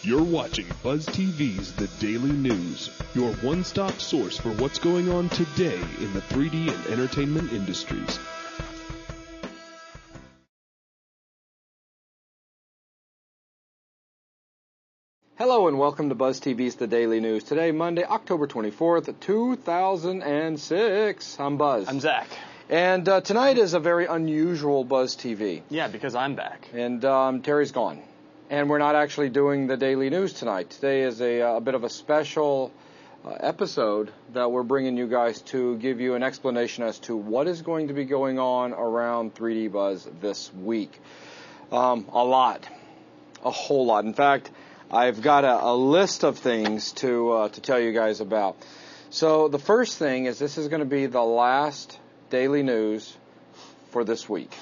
You're watching BuzzTV's The Daily News, your one-stop source for what's going on today in the 3D and entertainment industries. Hello and welcome to BuzzTV's The Daily News. Today, Monday, October 24th, 2006. I'm Buzz. I'm Zach. And tonight is a very unusual BuzzTV. Yeah, because I'm back. And Terry's gone. And we're not actually doing the Daily News tonight. Today is a bit of a special episode that we're bringing you guys to give you an explanation as to what is going to be going on around 3D Buzz this week. A lot. A whole lot. In fact, I've got a list of things to tell you guys about. So the first thing is this is going to be the last Daily News for this week.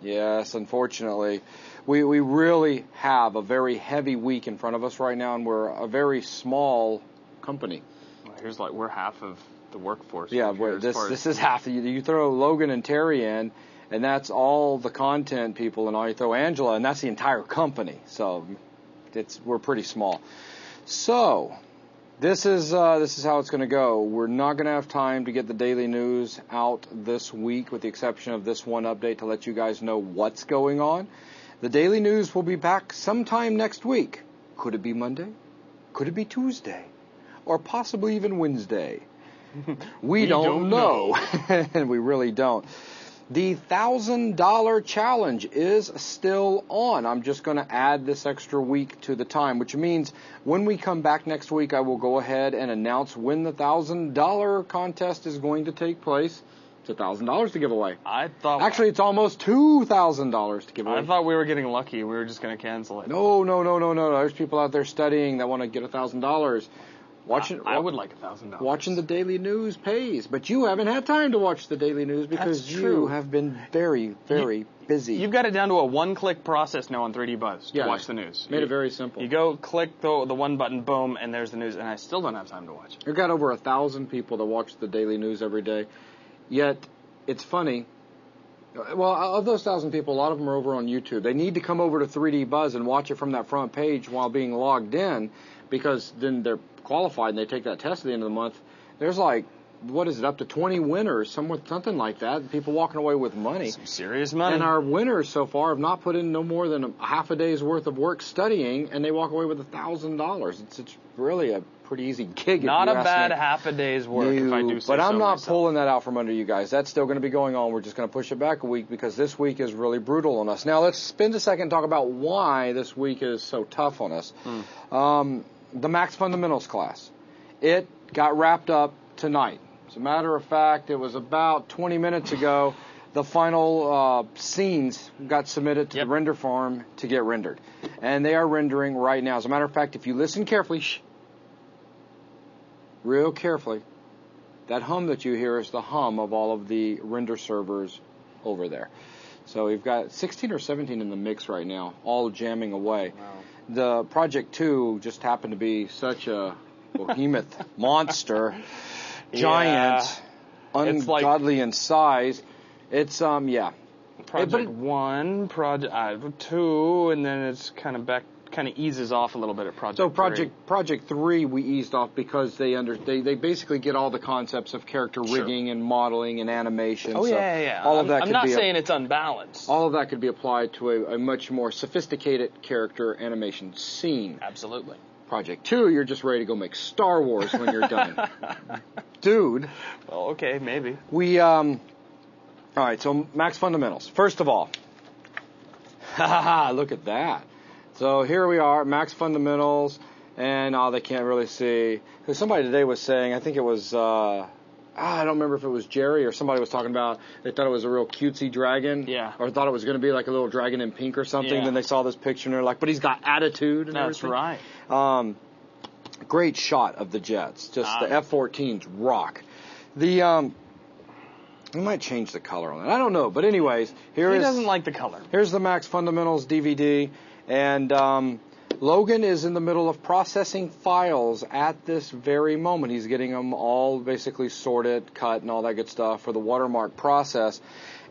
Yes, unfortunately. We really have a very heavy week in front of us right now, and we're a very small company. Well, here's like we're half of the workforce. Yeah, this is half. You throw Logan and Terry in, and that's all the content people, and all you throw Angela, and that's the entire company. So we're pretty small. So this is how it's going to go. We're not going to have time to get the Daily News out this week, with the exception of this one update to let you guys know what's going on. The Daily News will be back sometime next week. Could it be Monday? Could it be Tuesday? Or possibly even Wednesday? We don't know. And we really don't. The $1,000 challenge is still on. I'm just going to add this extra week to the time, which means when we come back next week, I will go ahead and announce when the $1,000 contest is going to take place. It's $1,000 to give away. Actually, it's almost $2,000 to give away. I thought we were getting lucky. We were just going to cancel it. No. There's people out there studying that want to get $1,000. I would like $1,000. Watching the Daily News pays, but you haven't had time to watch the Daily News because you have been very, very busy. You've got it down to a one-click process now on 3D Buzz to watch the news. Made it very simple. You go click the one button, boom, and there's the news, and I still don't have time to watch it. We've got over 1,000 people that watch the Daily News every day. Yet, it's funny. Well, of those 1,000 people, a lot of them are over on YouTube. They need to come over to 3D Buzz and watch it from that front page while being logged in, because then they're qualified and they take that test at the end of the month. There's like, up to 20 winners, something like that. People walking away with money. Some serious money. And our winners so far have not put in no more than a half a day's worth of work studying, and they walk away with $1,000. It's really a pretty easy gig. Not a bad half a day's work if I do say so. But I'm not myself. pulling that out from under you guys. That's still going to be going on. We're just going to push it back a week because this week is really brutal on us. Now let's spend a second and talk about why this week is so tough on us. The Max Fundamentals class. It got wrapped up tonight. As a matter of fact, it was about 20 minutes ago. The final scenes got submitted to the render farm to get rendered. And they are rendering right now. As a matter of fact, if you listen carefully, real carefully, that hum that you hear is the hum of all of the render servers over there. So we've got 16 or 17 in the mix right now, all jamming away. Wow. The Project 2 just happened to be such a behemoth monster, giant, ungodly in size. It's, Project 1, Project 2, and then it's kind of eases off a little bit at Project 3. Project 3 we eased off because they basically get all the concepts of character rigging and modeling and animation. Oh, yeah. All of that I'm not saying it's unbalanced. All of that could be applied to a much more sophisticated character animation scene. Absolutely. Project 2, you're just ready to go make Star Wars when you're done. Dude. Well, okay, maybe. All right, so Max Fundamentals. First of all, look at that. So here we are, Max Fundamentals, and they can't really see. Because somebody today was saying, I think it was, I don't remember if it was Jerry or somebody was talking about, they thought it was a real cutesy dragon. Yeah. Or thought it was going to be like a little dragon in pink or something. Yeah. Then they saw this picture and they're like, but he's got attitude and everything. That's right. Great shot of the jets. Just the F-14s rock. We might change the color on it. I don't know. But anyways, He doesn't like the color. Here's the Max Fundamentals DVD. And Logan is in the middle of processing files at this very moment. He's getting them all basically sorted, cut, and all that good stuff for the watermark process.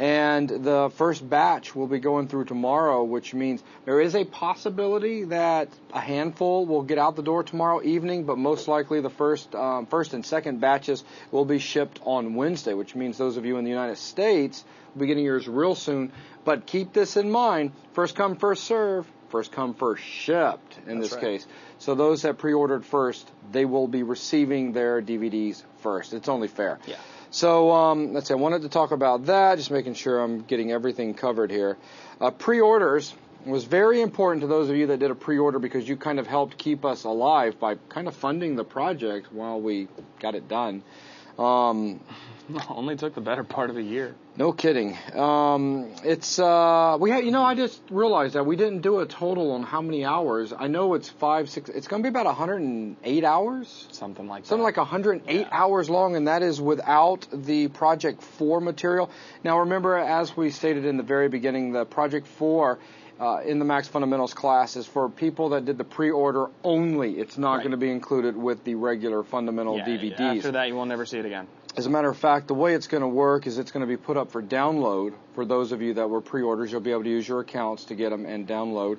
And the first batch will be going through tomorrow, which means there is a possibility that a handful will get out the door tomorrow evening, but most likely the first and second batches will be shipped on Wednesday, which means those of you in the United States will be getting yours real soon. But keep this in mind, first come, first serve, first come, first shipped in this case. So those that pre-ordered first, they will be receiving their DVDs first. It's only fair. Yeah. So let's see, I wanted to talk about that, just making sure I'm getting everything covered here. Pre-orders was very important to those of you that did a pre-order because you kind of helped keep us alive by kind of funding the project while we got it done. Only took the better part of a year. No kidding. I just realized that we didn't do a total on how many hours. I know it's 5, 6. It's going to be about 108 hours. Something like that. Something like 108 hours long, and that is without the Project 4 material. Now, remember, as we stated in the very beginning, the Project 4 in the Max Fundamentals class is for people that did the pre-order only. It's not going to be included with the regular fundamental DVDs. After that, you will never see it again. As a matter of fact, the way it's going to work is it's going to be put up for download. For those of you that were pre-orders, you'll be able to use your accounts to get them and download.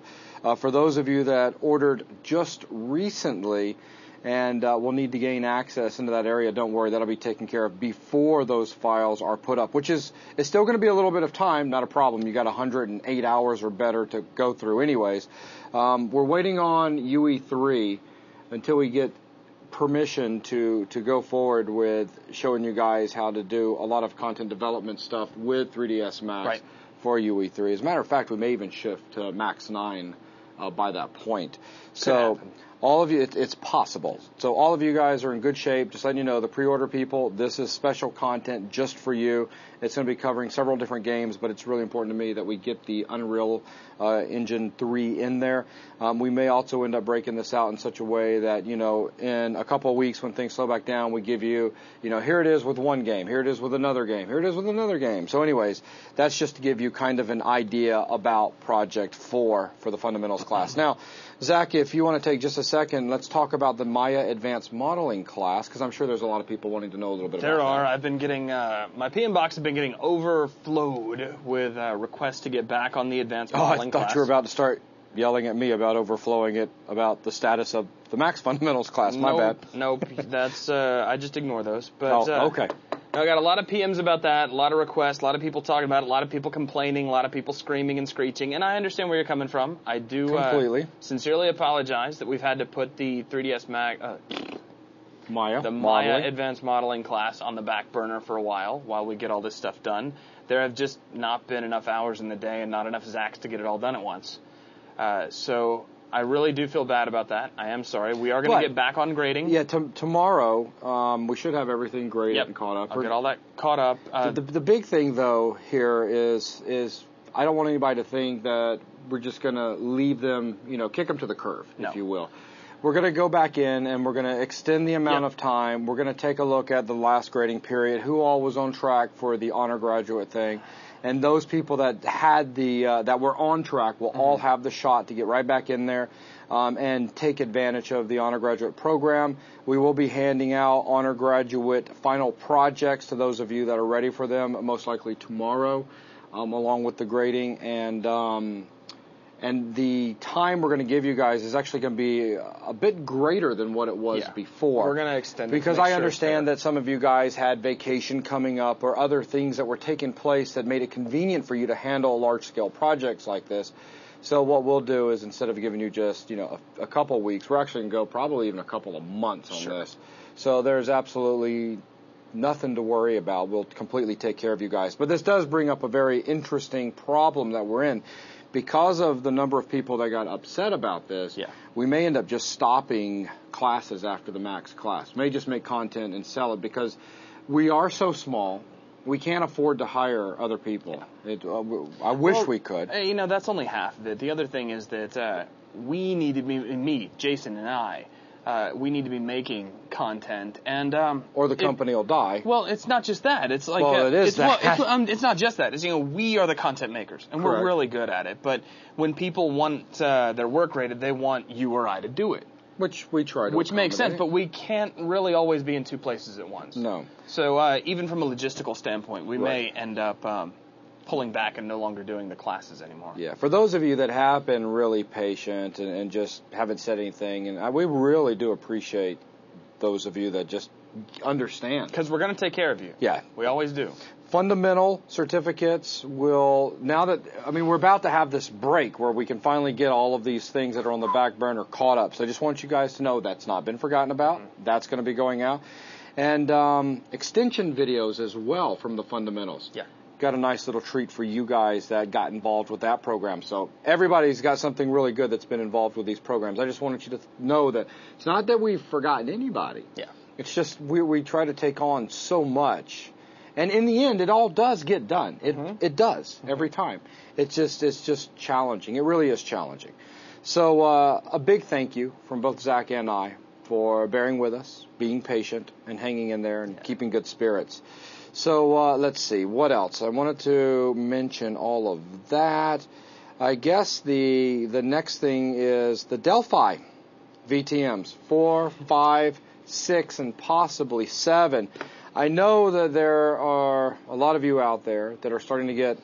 For those of you that ordered just recently and will need to gain access into that area, don't worry, that'll be taken care of before those files are put up, which is it's still going to be a little bit of time, not a problem. You got 108 hours or better to go through anyways. We're waiting on UE3 until we get permission to go forward with showing you guys how to do a lot of content development stuff with 3ds Max for UE3. As a matter of fact, we may even shift to Max 9 by that point. So all of you, it's possible. So all of you guys are in good shape. Just letting you know, the pre-order people, this is special content just for you. It's going to be covering several different games, but it's really important to me that we get the Unreal Engine 3 in there. We may also end up breaking this out in such a way that, in a couple of weeks when things slow back down, we give you, here it is with one game, here it is with another game, here it is with another game. So anyways, that's just to give you kind of an idea about Project 4 for the Fundamentals class. Now, Zach, if you want to take just a second, let's talk about the Maya Advanced Modeling class, because I'm sure there's a lot of people wanting to know a little bit about that. There are. I've been getting, my PM box has been getting overflowed with requests to get back on the Advanced Modeling class. I thought you were about to start yelling at me about overflowing it, about the status of the Max Fundamentals class. My bad. Nope. That's, I just ignore those. But, okay. I got a lot of PMs about that, a lot of requests, a lot of people talking about it, a lot of people complaining, a lot of people screaming and screeching, and I understand where you're coming from. I do completely sincerely apologize that we've had to put the 3ds Max, Maya Advanced Modeling class on the back burner for a while we get all this stuff done. There have just not been enough hours in the day and not enough Zacks to get it all done at once. So I really do feel bad about that. I am sorry. We are going to get back on grading. Yeah, tomorrow we should have everything graded and caught up. I'll get all that caught up. The big thing, though, here is I don't want anybody to think that we're just going to leave them, kick them to the curb, if you will. We're going to go back in and we're going to extend the amount of time. We're going to take a look at the last grading period, who all was on track for the honor graduate thing. And those people that had that were on track will all have the shot to get right back in there and take advantage of the honor graduate program. We will be handing out honor graduate final projects to those of you that are ready for them, most likely tomorrow, along with the grading. And the time we're going to give you guys is actually going to be a bit greater than what it was before. We're going to extend it. Because I understand that some of you guys had vacation coming up or other things that were taking place that made it convenient for you to handle large-scale projects like this. So what we'll do is instead of giving you just, a couple of weeks, we're actually going to go probably even a couple of months on this. So there's absolutely nothing to worry about. We'll completely take care of you guys. But this does bring up a very interesting problem that we're in. Because of the number of people that got upset about this, we may end up just stopping classes after the Max class. May just make content and sell it because we are so small. We can't afford to hire other people. I wish we could. That's only half of it. The other thing is that we need to be, me, Jason and I, we need to be making content, and or the company will die. Well, it's not just that. It's like it's not just that. It's we are the content makers, and we're really good at it. But when people want their work rated, they want you or I to do it, which we try to. Which makes sense, but we can't really always be in two places at once. No. So even from a logistical standpoint, we may end up pulling back and no longer doing the classes anymore. Yeah, for those of you that have been really patient and just haven't said anything, and we really do appreciate those of you that just understand. Because we're going to take care of you. Yeah. We always do. Fundamental certificates will, now that, we're about to have this break where we can finally get all of these things that are on the back burner caught up. So I just want you guys to know that's not been forgotten about. Mm-hmm. That's going to be going out. And extension videos as well from the fundamentals. Yeah. Got a nice little treat for you guys that got involved with that program. So everybody's got something really good that's been involved with these programs. I just wanted you to know that it's not that we've forgotten anybody. Yeah. It's just we try to take on so much. And in the end, it all does get done. It does every time. It's just challenging. It really is challenging. So a big thank you from both Zach and I for bearing with us, being patient, and hanging in there and keeping good spirits. So let's see, what else? I wanted to mention all of that. I guess the next thing is the Delphi VTMs, 4, 5, 6, and possibly 7. I know that there are a lot of you out there that are starting to get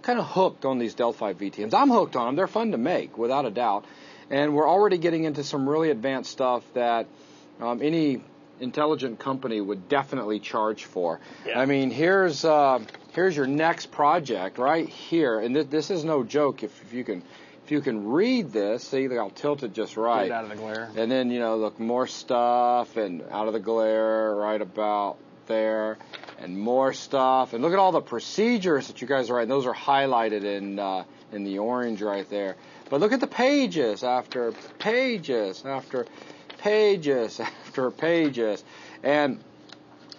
kind of hooked on these Delphi VTMs. I'm hooked on them. They're fun to make, without a doubt. And we're already getting into some really advanced stuff that any intelligent company would definitely charge for. Yeah. Here's your next project right here, and this is no joke. If you can read this, see, I'll tilt it just right. Get it out of the glare. And then look, more stuff and out of the glare right about there, and more stuff. And look at all the procedures that you guys are writing. Those are highlighted in the orange right there. But look at the pages after pages after pages after pages. And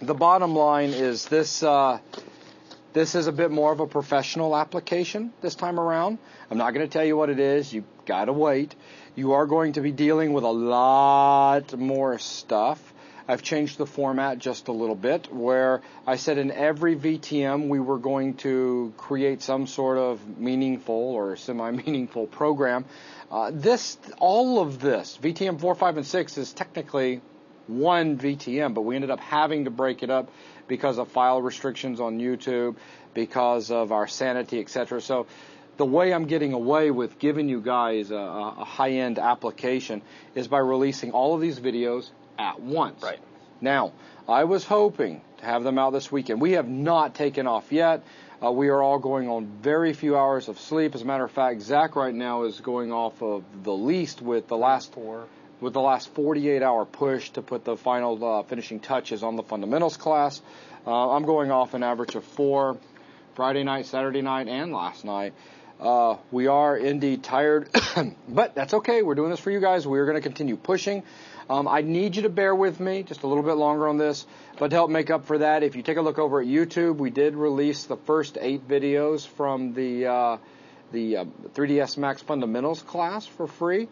the bottom line is this is a bit more of a professional application this time around. I'm not going to tell you what it is. You've got to wait. You are going to be dealing with a lot more stuff. I've changed the format just a little bit, where I said in every VTM we were going to create some sort of meaningful or semi-meaningful program. All of this, VTM 4, 5, and 6 is technically one VTM, but we ended up having to break it up because of file restrictions on YouTube, because of our sanity, etc. So the way I'm getting away with giving you guys a high-end application is by releasing all of these videos at once. Right. Now, I was hoping to have them out this weekend. We have not taken off yet. We are all going on very few hours of sleep. As a matter of fact, Zach right now is going off of the least with the last 48-hour push to put the final finishing touches on the fundamentals class. I'm going off an average of 4 Friday night, Saturday night, and last night. We are indeed tired, but that's okay. We're doing this for you guys. We're going to continue pushing. I need you to bear with me just a little bit longer on this, but to help make up for that, if you take a look over at YouTube, we did release the first 8 videos from the 3ds Max Fundamentals class for free,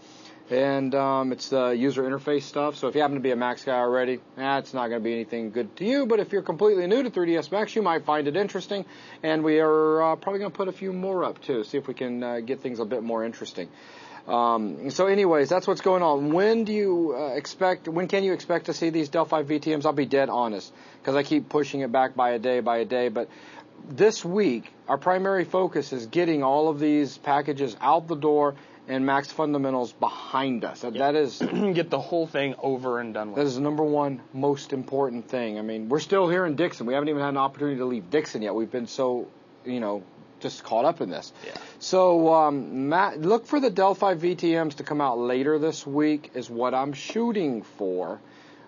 and it's the user interface stuff. So if you happen to be a Max guy already, it's not going to be anything good to you, but if you're completely new to 3ds Max, you might find it interesting, and we are probably going to put a few more up too, see if we can get things a bit more interesting. So anyways, that's what's going on. When can you expect to see these Delphi VTMs? I'll be dead honest, because I keep pushing it back by a day, but this week, our primary focus is getting all of these packages out the door and Max Fundamentals behind us. Yep. That is get the whole thing over and done with. That is the number one most important thing. We're still here in Dixon. We haven't even had an opportunity to leave Dixon yet. We've been so, just caught up in this. Yeah. So, look for the Delphi VTMs to come out later this week is what I'm shooting for.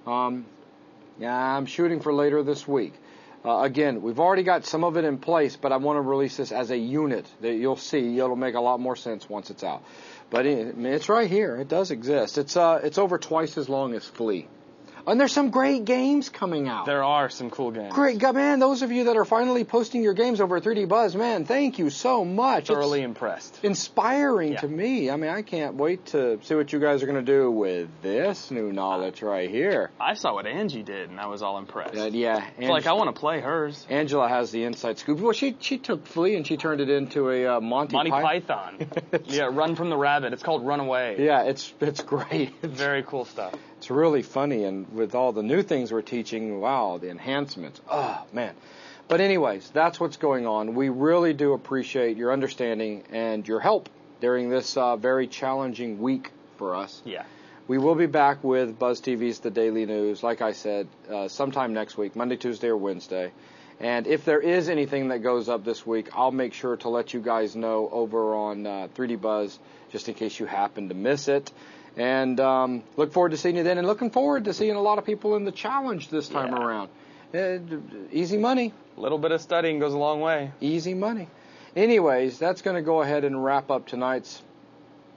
I'm shooting for later this week. Again, we've already got some of it in place, but I want to release this as a unit that you'll see. It'll make a lot more sense once it's out. But it's right here. It does exist. It's over twice as long as Flea. And there's some great games coming out. There are some cool games. Great, man, those of you that are finally posting your games over at 3D Buzz, man, thank you so much. Thoroughly impressed. Inspiring to me. I can't wait to see what you guys are going to do with this new knowledge right here. I saw what Angie did, and I was all impressed. Yeah. It's I want to play hers. Angela has the inside scoop. Well, she took Flea and she turned it into a Monty Python. Yeah, Run from the Rabbit. It's called Run Away. Yeah, it's great. Very cool stuff. It's really funny, and with all the new things we're teaching, wow, the enhancements. Oh, man. But anyways, that's what's going on. We really do appreciate your understanding and your help during this very challenging week for us. Yeah. We will be back with BuzzTV's The Daily News, like I said, sometime next week, Monday, Tuesday, or Wednesday. And if there is anything that goes up this week, I'll make sure to let you guys know over on 3D Buzz, just in case you happen to miss it. And look forward to seeing you then, and looking forward to seeing a lot of people in the challenge this time around. Easy money. A little bit of studying goes a long way. Easy money. Anyways, that's going to go ahead and wrap up tonight's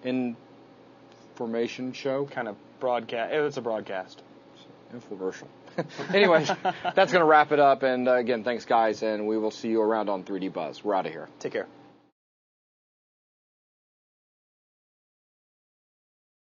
information show. Kind of broadcast. It's a broadcast. Infomercial. Anyways, that's going to wrap it up. And again, thanks, guys, and we will see you around on 3D Buzz. We're out of here. Take care.